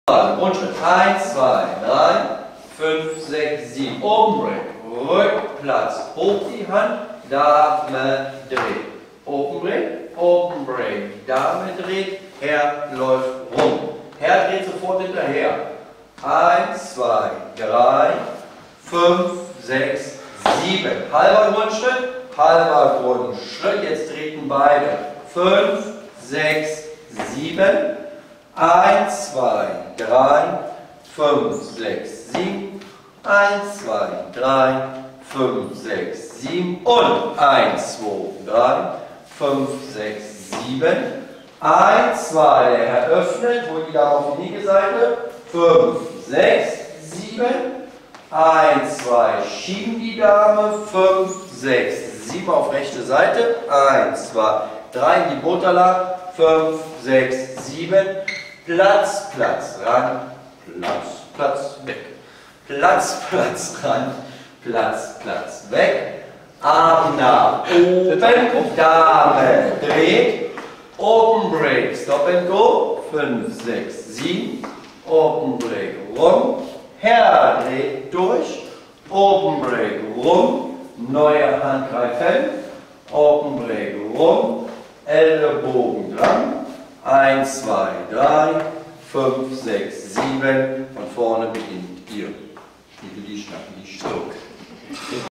Rundschritt. 1, 2, 3, 5, 6, 7. Oben Break. Rückplatz. Hoch die Hand. Dame dreht. Open Break. Dame dreht. Herr läuft rum. Herr dreht sofort hinterher. 1, 2, 3, 5, 6, 7. Halber Grundschritt. Halber Grundschritt. Jetzt treten beide. 5, 6, 7. 1, 2, 3, 5, 6, 7. 1, 2, 3, 5, 6, 7. Und 1, 2, 3, 5, 6, 7. 1, 2, der Herr öffnet, wo die Dame auf die linke Seite. 5, 6, 7. 1, 2, schieben die Dame. 5, 6, 7 auf rechte Seite. 1, 2, 3 in die Butterlage. 5, 6, 7. Platz, Platz, ran, Platz, Platz, weg. Platz, Platz, ran, Platz, Platz, weg. Arm nach oben, Dame dreht. Open Break, Stop and Go. 5, 6, 7. Open Break, rum. Herr dreht durch. Open Break, rum. Neue Hand greifen. Open Break, rum. Ellenbogen dran. 1, 2, 3, 5, 6, 7. Von vorne beginnt ihr. Die schnappen die Stück.